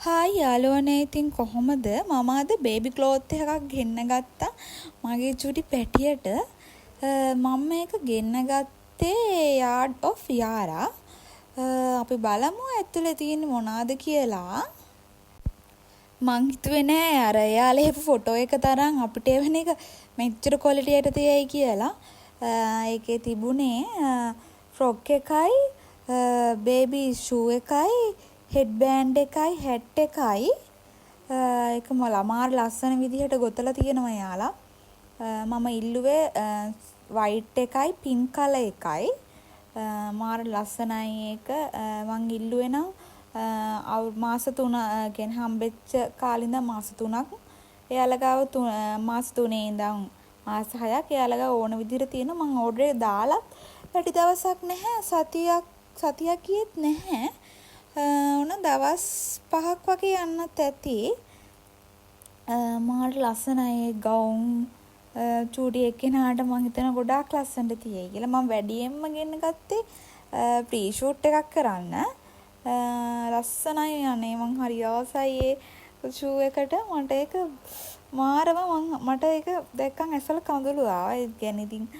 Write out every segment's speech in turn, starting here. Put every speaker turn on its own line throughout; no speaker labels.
hi යාළුවනේ ඉතින් කොහොමද මම අද බේබි ක්ලෝත් එකක් ගෙන්න ගත්තා මගේ චුටි පැටියට මම මේක ගෙන්න ගත්තේ යාඩ් ඔෆ් යාරා අපි බලමු ඇතුලේ තියෙන්නේ මොනවාද කියලා මං හිතුවේ නෑ අර එයාලා එහෙපු ෆොටෝ එක තරම් අපිට එවන එක මෙච්චර ක්වොලිටි එකට තියෙයි කියලා ඒකේ තිබුණේ ෆ්‍රොක් එකයි බේබි ෂූ එකයි හෙඩ් බෑන්ඩ් එකයි හැට් එකයි ඒක මාර ලස්සන විදිහට ගොතලා තියෙනවා යාලා මම ඉල්ලුවේ වයිට් එකයි පින්ක් කලර් එකයි මාර ලස්සනයි ඒක මං ඉල්ලුවේ නම් මාස 3 කියන්නේ හම්බෙච්ච කාලේ ඉඳන් මාස 3ක් එයාලා ගාව මාස 3 ඉඳන් මාස 6ක් එයාලා ගාව ඕන විදිහට තියෙනවා මං ඕඩර් එක දාලා වැඩි දවසක් නැහැ සතියක් ගියෙත් නැහැ උන දවස් 5ක් වගේ යන්නත් ඇති මාර ලස්සනයි ගවුම් චූටි එක්කෙනාට මං හිතන ගොඩාක් ලස්සනට තියෙයි කියලා මම වැඩියෙන්ම ගෙන්න ගත්තේ ප්‍රී ෂූට් එකක් කරන්න ලස්සනයි අනේ මං හරි ආසයි ඒ ෂූ එකට මට ඒක මාරම මට ඒක දැක්කම ඇසල කඳුළු ආවා ඒ කියන්නේ ඉතින්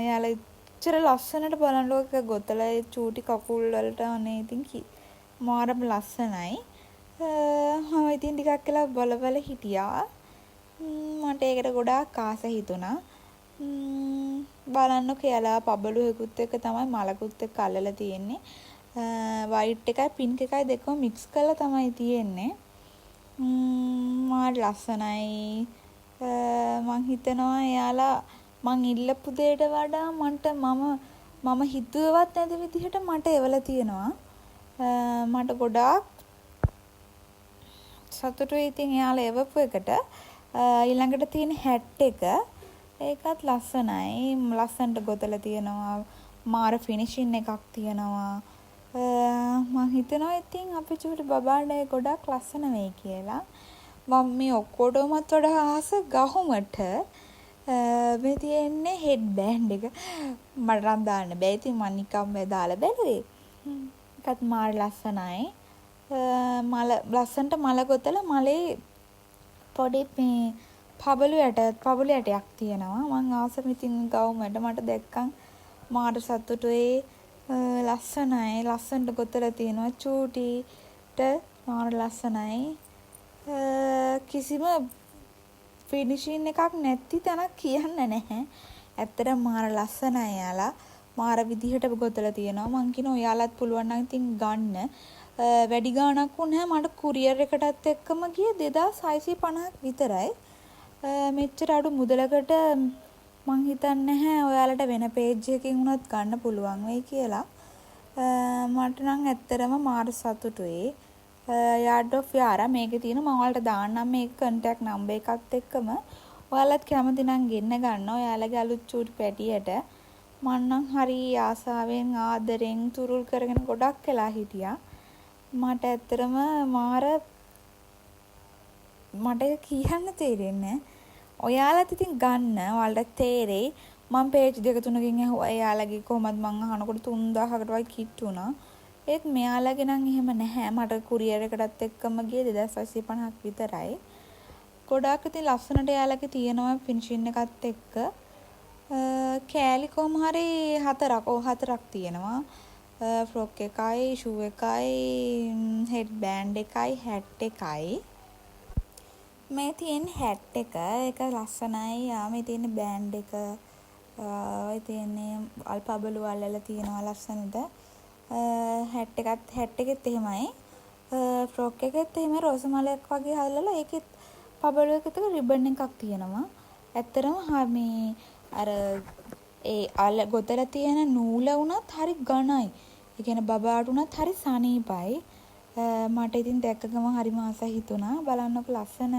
යාලා ඉච්චර ලස්සනට බලන්න ලෝක ගොතලා ඒ චූටි කකුල් වලට අනේ ඉතින් මාරම ලස්සනයි මම ඉතින් ටිකක් වෙලා බල හිටියා මට ඒකට ගොඩාක් ආස හිතුණා බලන්න කියලා පබළු එකකුත් එක්ක තමයි මලකුත් එක්ක අල්ලලා තියෙන්නේ වයිට් එකයි පින්ක් එකයි දෙකම මික්ස් කරලා තමයි තියෙන්නේ මාර ලස්සනයි මං හිතනවා එයාලා මං ඉල්ලපු දෙයට වඩා මම හිතුවවත් නැති විදිහට මට එවලා තියෙනවා මට ගොඩාක් සතුටුයි ඉතින් එයාලා එවපු එකට ඊළඟට තියෙන හැට් එක ඒකත් ලස්සනයි ලස්සනට ගොතලා තියෙනවා මාර ෆිනිෂින් එකක් තියෙනවා මම හිතනවා ඉතින් අපි චූටි බබාට ගොඩාක් ලස්සන වෙයි කියලා මම මේ ඔක්කොටමත් වඩා ආස ගහුමට මේ තියෙන්නේ හෙඩ් බෑන්ඩ් එක මට නම් දාන්න බෑ ඉතින් මම නිකම් දාලා බැලුවේ ඒකත් මාර ලස්සනයි මල ලස්සනට මල ගොතලා මලේ පොඩි මේ පබළු යටයක් තියෙනවා මං ආසම ඉතින් ගවුමට මට දැක්කම් මාර සතුටුයි ලස්සනයි ලස්සනට ගොතලා තියෙනවා චූටිට මාර ලස්සනයි කිසිම ෆිනිෂින් එකක් නැති තැනක් කියන්න නැහැ ඇත්තටම මාර ලස්සනයි යාලා මාර විදිහට ගොතලා තියෙනවා මං කියනවා ඔයාලත් පුළුවන් නම් ඉතින් ගන්න වැඩි ගාණක් වුණා මට කුරියර් එකටත් එක්කම ගියේ 2650ක් විතරයි මෙච්චර අඩු මුදලකට මං හිතන්නේ නැහැ ඔයාලට වෙන පේජ් එකකින් වුණත් ගන්න පුළුවන් වෙයි කියලා මට නම් ඇත්තටම මාර සතුටුයි යාඩ් ඔෆ් යාරා මේකේ තියෙන මම ඔයාලට දාන්නම් මේක කන්ටැක්ට් නම්බර් එකත් එක්කම ඔයාලත් කැමති නම් ගෙන්න ගන්න ඔයාලගේ අලුත් චූටි පැටියට මම නම් හරි ආසාවෙන් ආදරෙන් තුරුල් කරගෙන ගොඩක් වෙලා හිටියා මට ඇත්තටම මාර මට කියන්න තේරෙන්නේ ඔයාලත් ඉතින් ගන්න ඔයාලට තේරෙයි මම පේජ් දෙක තුනකින් ඇහුවා එයාලගේ කොහොමද මං අහනකොට 3000කට වගේ කිට් වුණා ඒත් මෙයාලගේ නම් එහෙම නැහැ මට කුරියර් එකටත් එක්කම ගියේ 2850ක් විතරයි ගොඩාක් ඉතින් ලස්සනට එයාලගේ තියෙනවා ෆිනිෂින් එකත් එක්ක කෑලි කොහම හරි හතරක් තියෙනවා ෆ්‍රොක් එකයි ෂූ එකයි හෙඩ් බෑන්ඩ් එකයි හැට් එකයි මේ තියෙන හැට් එක ඒක ලස්සනයි මේ තියෙන බෑන්ඩ් එක ඔය තියෙන්නේ අල්පබලු අල්ලලා තියෙනවා ලස්සනට හැට් එකෙත් එහෙමයි ෆ්‍රොක් එකෙත් එහෙම රෝස මලයක් වගේ හදලා ඒකෙත් පබලු එකක රිබන් එකක් තියෙනවා ඇත්තටම මේ අර ඒ ගොතලා තියෙන නූල උනත් හරි ඝනයි ඒ කියන්නේ බබාට උනත් හරි සනීපයි මට ඉතින් දැක්ක ගම හරිම ආස හිතුණා බලන්නකො ලස්සන